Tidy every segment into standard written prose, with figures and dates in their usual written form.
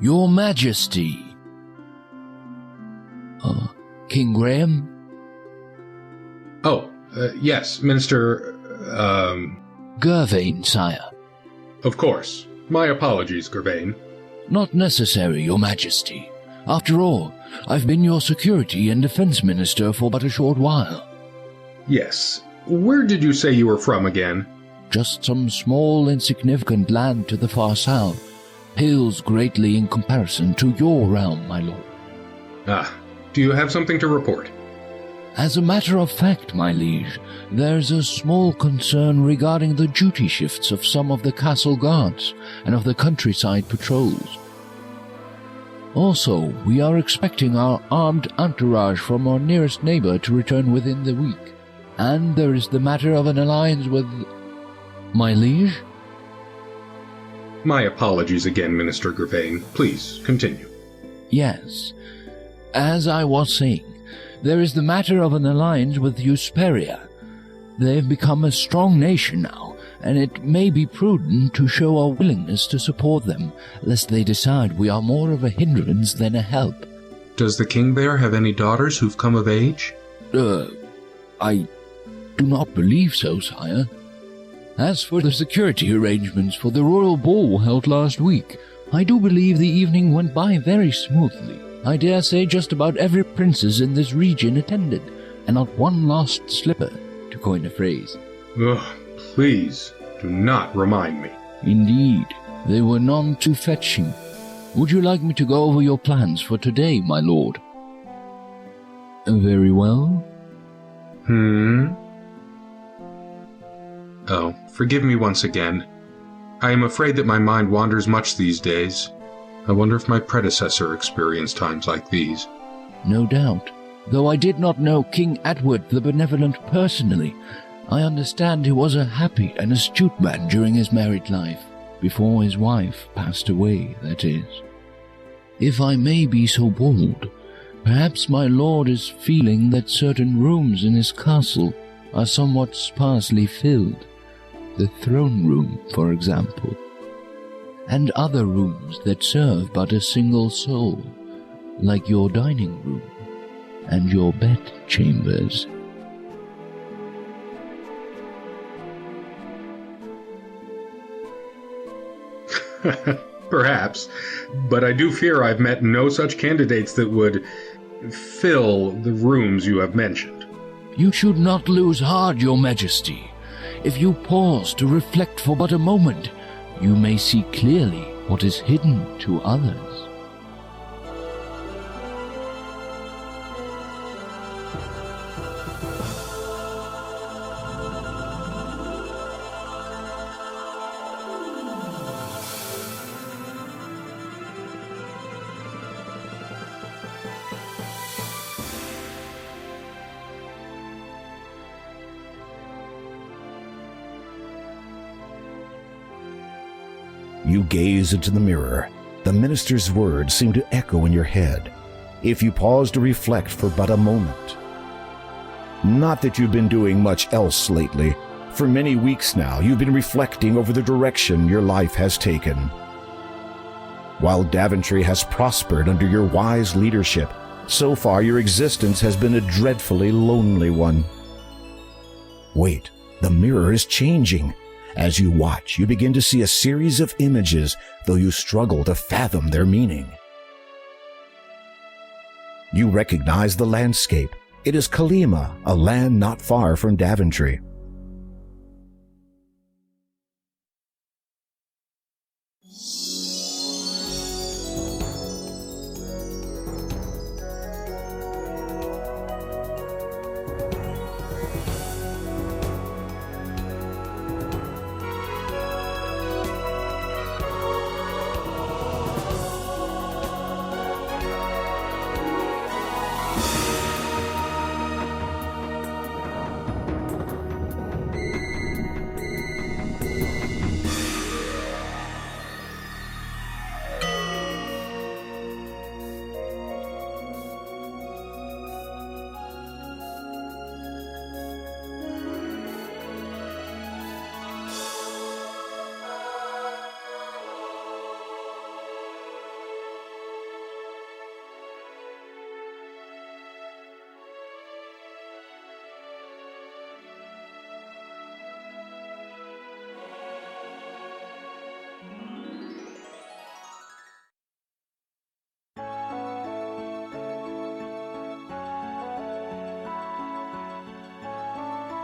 Your Majesty. King Graham? Oh, yes, Minister, Gervain, sire. Of course. My apologies, Gervain. Not necessary, Your Majesty. After all, I've been your security and defense minister for but a short while. Yes. Where did you say you were from again? Just some small, insignificant land to the far south. Pales greatly in comparison to your realm, my lord. Ah, do you have something to report? As a matter of fact, my liege, there's a small concern regarding the duty shifts of some of the castle guards and of the countryside patrols. Also, we are expecting our armed entourage from our nearest neighbor to return within the week. And there is the matter of an alliance with... My liege? My apologies again, Minister Gervain. Please, continue. Yes. As I was saying, there is the matter of an alliance with Hesperia. They've become a strong nation now, and it may be prudent to show our willingness to support them, lest they decide we are more of a hindrance than a help. Does the king there have any daughters who've come of age? I do not believe so, sire. As for the security arrangements for the royal ball held last week, I do believe the evening went by very smoothly. I dare say just about every princess in this region attended, and not one lost slipper, to coin a phrase. Ugh, please, do not remind me. Indeed, they were none too fetching. Would you like me to go over your plans for today, my lord? Very well. Oh, forgive me once again. I am afraid that my mind wanders much these days. I wonder if my predecessor experienced times like these. No doubt. Though I did not know King Edward the Benevolent personally, I understand he was a happy and astute man during his married life, before his wife passed away, that is. If I may be so bold, perhaps my lord is feeling that certain rooms in his castle are somewhat sparsely filled. The throne room, for example, and other rooms that serve but a single soul, like your dining room and your bed chambers. Perhaps, but I do fear I've met no such candidates that would fill the rooms you have mentioned. You should not lose heart, Your Majesty. If you pause to reflect for but a moment, you may see clearly what is hidden to others. You gaze into the mirror. The minister's words seem to echo in your head. If you pause to reflect for but a moment. Not that you've been doing much else lately. For many weeks now, you've been reflecting over the direction your life has taken. While Daventry has prospered under your wise leadership, so far your existence has been a dreadfully lonely one. Wait, the mirror is changing. As you watch, you begin to see a series of images, though you struggle to fathom their meaning. You recognize the landscape. It is Kalima, a land not far from Daventry.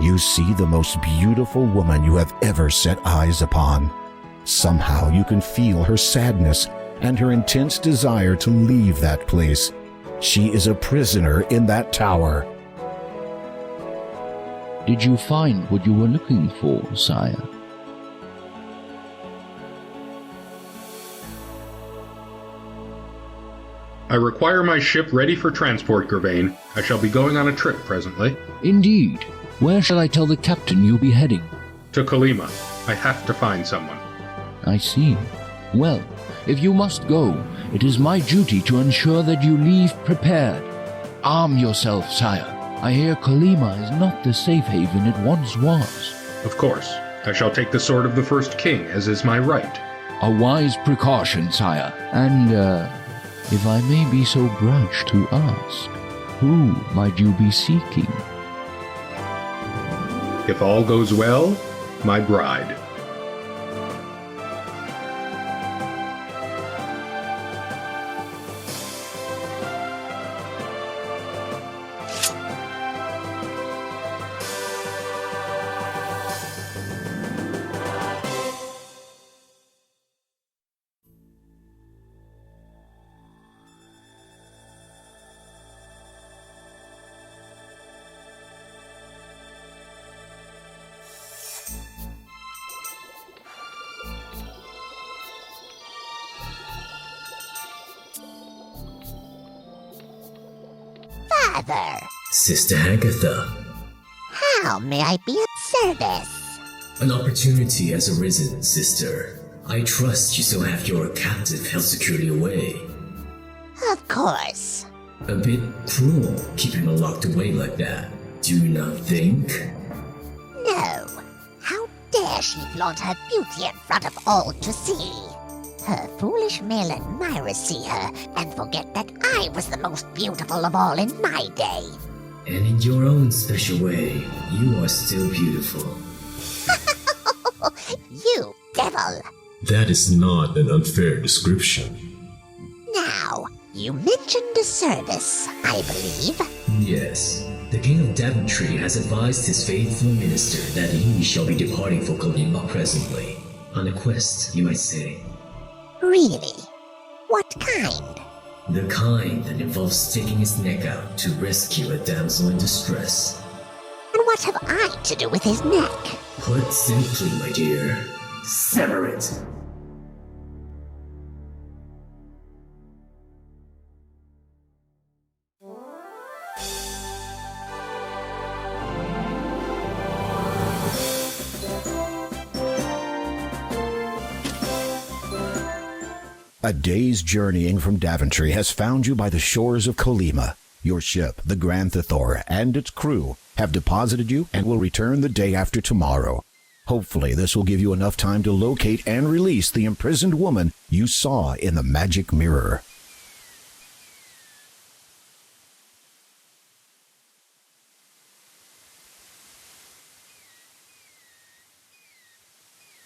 You see the most beautiful woman you have ever set eyes upon. Somehow you can feel her sadness and her intense desire to leave that place. She is a prisoner in that tower. Did you find what you were looking for, sire? I require my ship ready for transport, Gervain. I shall be going on a trip presently. Indeed. Where shall I tell the captain you'll be heading? To Kalima. I have to find someone. I see. Well, if you must go, it is my duty to ensure that you leave prepared. Arm yourself, sire. I hear Kalima is not the safe haven it once was. Of course. I shall take the sword of the first king, as is my right. A wise precaution, sire. And, if I may be so brash to ask, who might you be seeking? If all goes well, my bride. Father, Sister Agatha, how may I be of service? an opportunity has arisen, sister. I trust you still have your captive held securely away. Of course. A bit cruel keeping her locked away like that, do you not think? No. How dare she flaunt her beauty in front of all to see? Her foolish Mill and Myra see her and forget that I was the most beautiful of all in my day. And in your own special way, you are still beautiful. You devil! That is not an unfair description. Now, you mentioned a service, I believe. Yes, the King of Daventry has advised his faithful minister that he shall be departing for Kalima presently. On a quest, you might say. Really? What kind? The kind that involves sticking his neck out to rescue a damsel in distress. And what have I to do with his neck? Put simply, my dear, sever it. A day's journeying from Daventry has found you by the shores of Kalima. Your ship, the Grand Thethor, and its crew have deposited you and will return the day after tomorrow. Hopefully this will give you enough time to locate and release the imprisoned woman you saw in the magic mirror.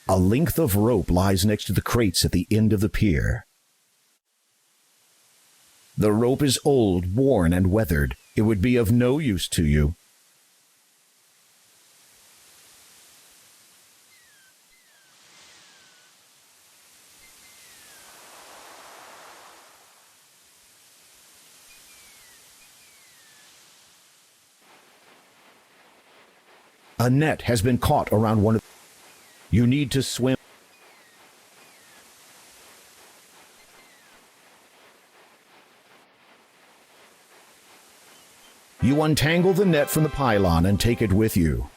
A length of rope lies next to the crates at the end of the pier. The rope is old, worn, and weathered. It would be of no use to you. A net has been caught around one of... You need to swim. You untangle the net from the pylon and take it with you.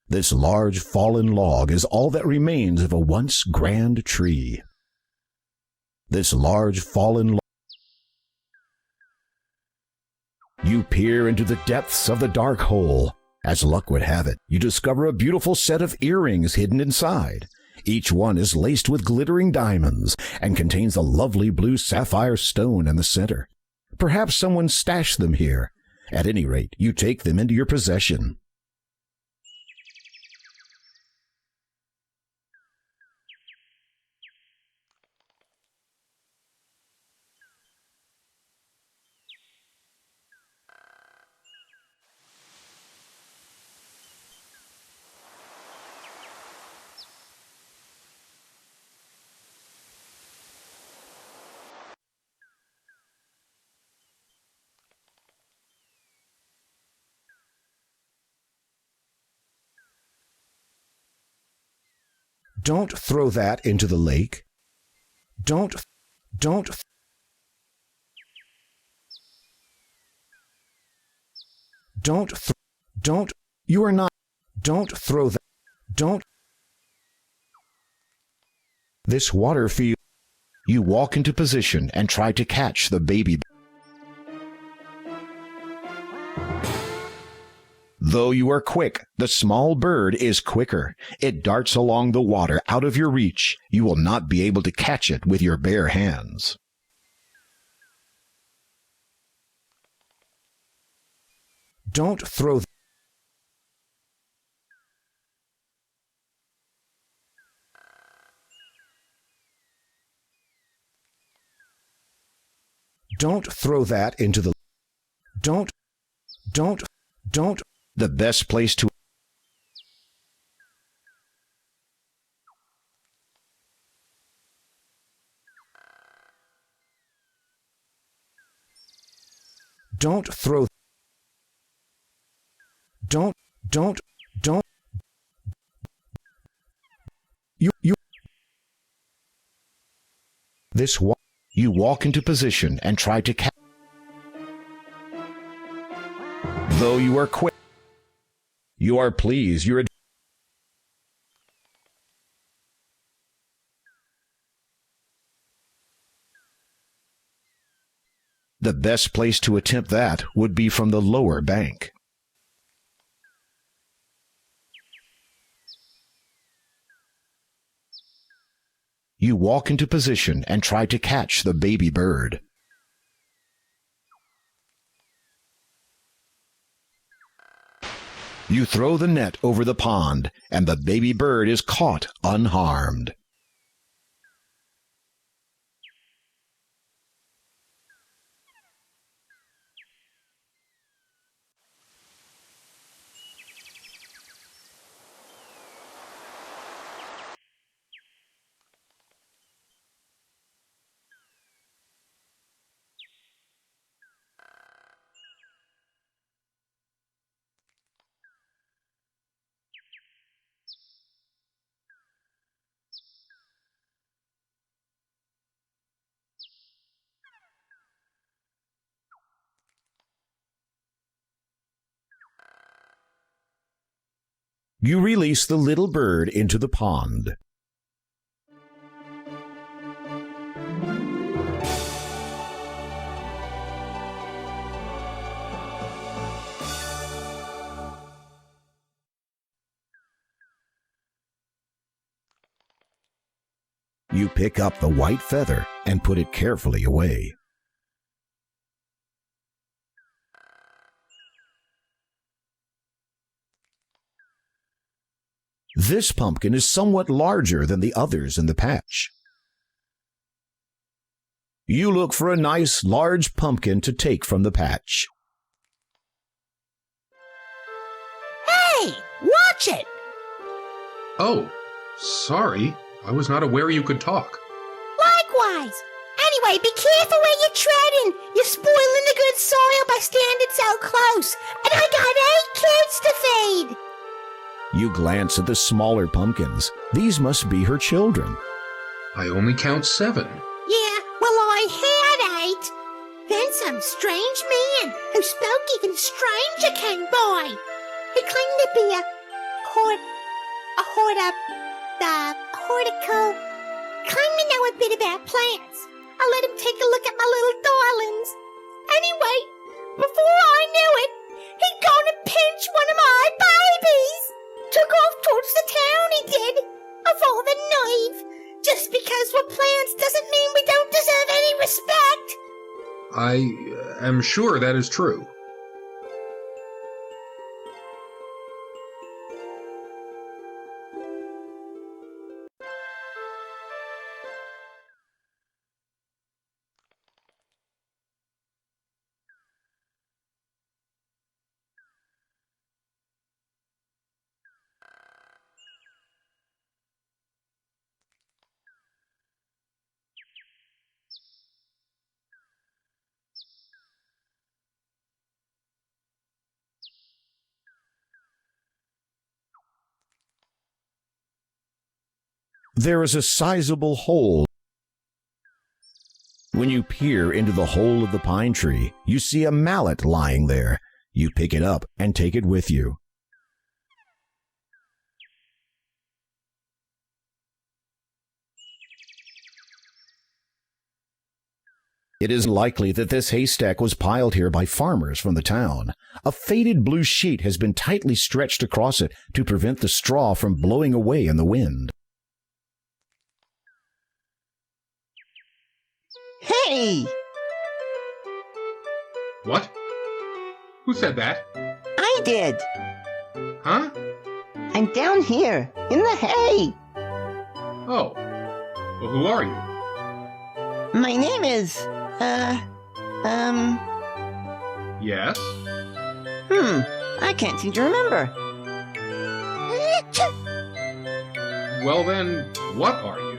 This large fallen log is all that remains of a once grand tree. This large fallen log You peer into the depths of the dark hole. As luck would have it, you discover a beautiful set of earrings hidden inside. Each one is laced with glittering diamonds and contains a lovely blue sapphire stone in the center. Perhaps someone stashed them here. At any rate, you take them into your possession. Don't throw that into the lake. Don't. You are not. Don't throw that. Don't. This water field. You walk into position and try to catch the baby. Though you are quick, the small bird is quicker. It darts along the water out of your reach. You will not be able to catch it with your bare hands. Don't throw. Don't throw that into the. Don't. The best place to. Don't throw. Don't. You. This walk. You walk into position and try to catch. Though you are quick. You are pleased. You're. The best place to attempt that would be from the lower bank. You walk into position and try to catch the baby bird. You throw the net over the pond, and the baby bird is caught unharmed. You release the little bird into the pond. You pick up the white feather and put it carefully away. This pumpkin is somewhat larger than the others in the patch. You look for a nice, large pumpkin to take from the patch. Hey, watch it! Oh, sorry. I was not aware you could talk. Likewise. Anyway, be careful where you're treading. You're spoiling the good soil by standing so close. And I got 8 kids to feed. You glance at the smaller pumpkins. These must be her children. I only count 7. Yeah, well, I had 8. Then some strange man who spoke even stranger came by. He claimed to be a horticle. Claimed to know a bit about plants. I let him take a look at my little darlings. Anyway, before I knew it, he'd gone and pinched one of my babies. Took off towards the town, he did. Of all the nerve. Just because we're plants doesn't mean we don't deserve any respect. I am sure that is true. There is a sizable hole. When you peer into the hole of the pine tree, you see a mallet lying there. You pick it up and take it with you. It is likely that this haystack was piled here by farmers from the town. A faded blue sheet has been tightly stretched across it to prevent the straw from blowing away in the wind. Hey! What? Who said that? I did! Huh? I'm down here, in the hay! Oh. Well, who are you? My name is, Yes? I can't seem to remember. Well then, what are you?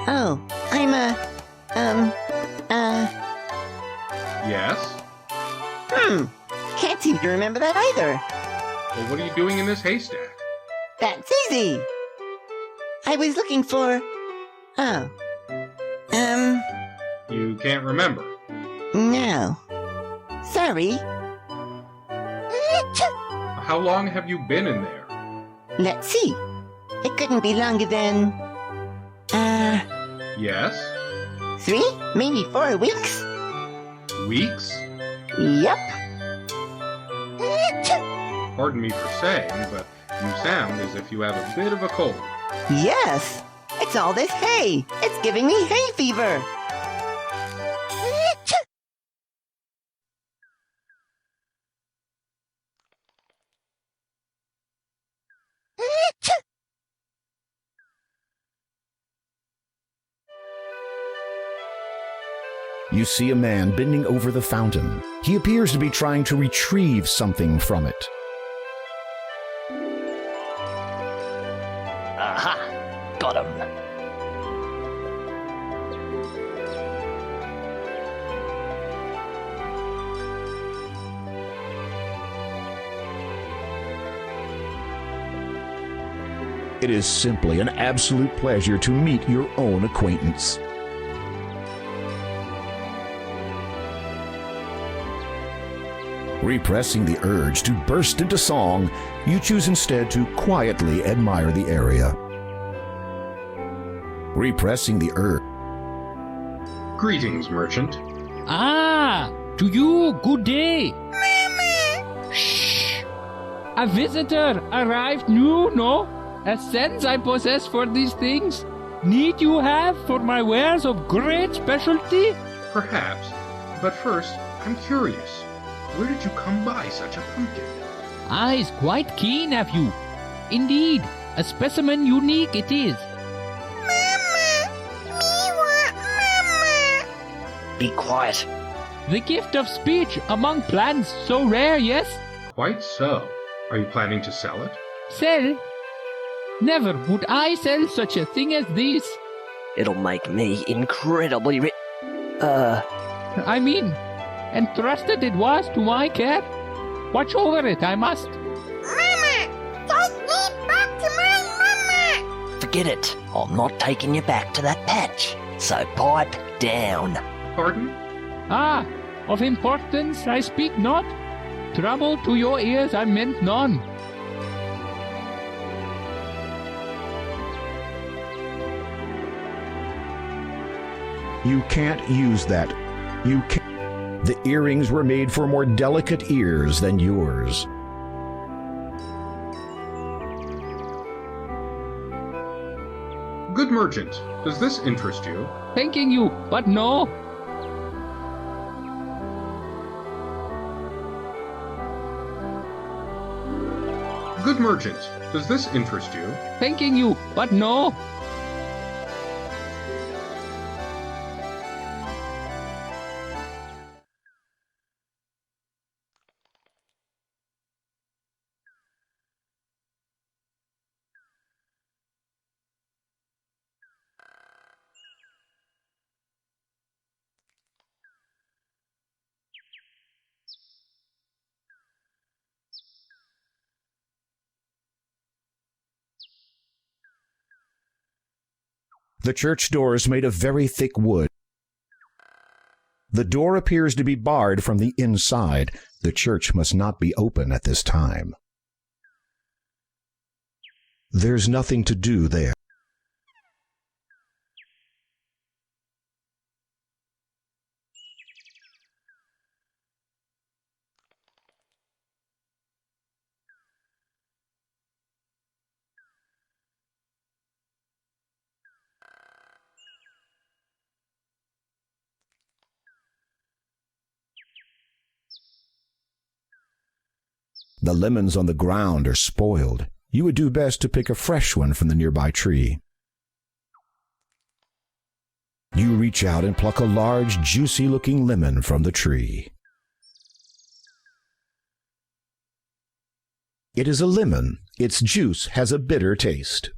Oh, I'm Yes? Can't seem to remember that either. Well, what are you doing in this haystack? That's easy! I was looking for... Oh. You can't remember. No. Sorry. How long have you been in there? Let's see. It couldn't be longer than... Yes? 3, maybe 4 weeks? Weeks? Yep. Pardon me for saying, but you sound as if you have a bit of a cold. Yes! It's all this hay! It's giving me hay fever! You see a man bending over the fountain. He appears to be trying to retrieve something from it. Aha! Got him. It is simply an absolute pleasure to meet your own acquaintance. Repressing the urge to burst into song, you choose instead to quietly admire the area. Repressing the urge. Greetings, merchant. Ah, to you, good day. Shh. A visitor arrived new, no? A sense I possess for these things. Need you have for my wares of great specialty? Perhaps. But first, I'm curious. Where did you come by such a pumpkin? Eyes quite keen, have you? Indeed, a specimen unique it is. Be quiet. The gift of speech among plants so rare, yes? Quite so. Are you planning to sell it? Sell? Never would I sell such a thing as this. It'll make me incredibly rich. I mean, entrusted it was to my care. Watch over it, I must. Mama! Take me back to my mama! Forget it. I'm not taking you back to that patch. So pipe down. Pardon? Ah, of importance I speak not. Trouble to your ears I meant none. You can't use that. You can't. The earrings were made for more delicate ears than yours. Good merchant, does this interest you? Thanking you, but no. Good merchant, does this interest you? Thanking you, but no. The church door is made of very thick wood. The door appears to be barred from the inside. The church must not be open at this time. There's nothing to do there. The lemons on the ground are spoiled. You would do best to pick a fresh one from the nearby tree. You reach out and pluck a large, juicy-looking lemon from the tree. It is a lemon. Its juice has a bitter taste.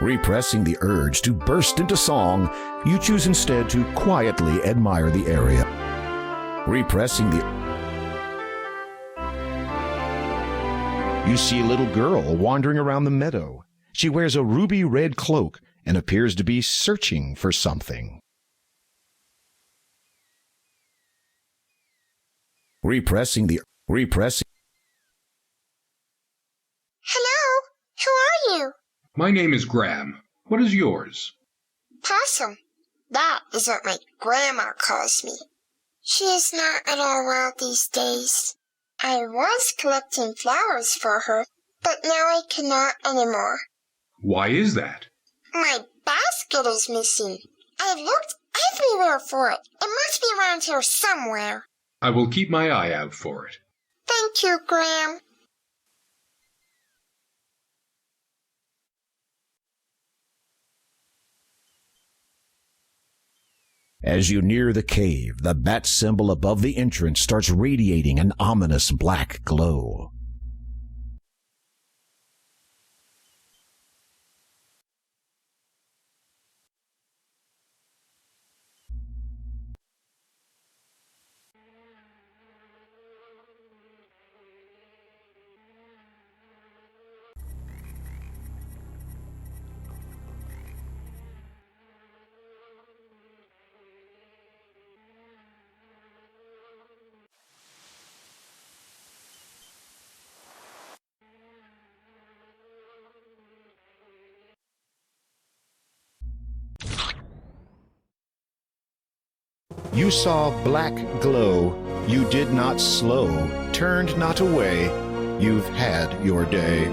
Repressing the urge to burst into song, you choose instead to quietly admire the area. You see a little girl wandering around the meadow. She wears a ruby red cloak and appears to be searching for something. Repressing. Hello? Who are you? My name is Graham. What is yours? Possum. That is what my grandma calls me. She is not at all well these days. I was collecting flowers for her, but now I cannot anymore. Why is that? My basket is missing. I looked everywhere for it. It must be around here somewhere. I will keep my eye out for it. Thank you, Graham. As you near the cave, the bat symbol above the entrance starts radiating an ominous black glow. You saw black glow, you did not slow, turned not away, you've had your day.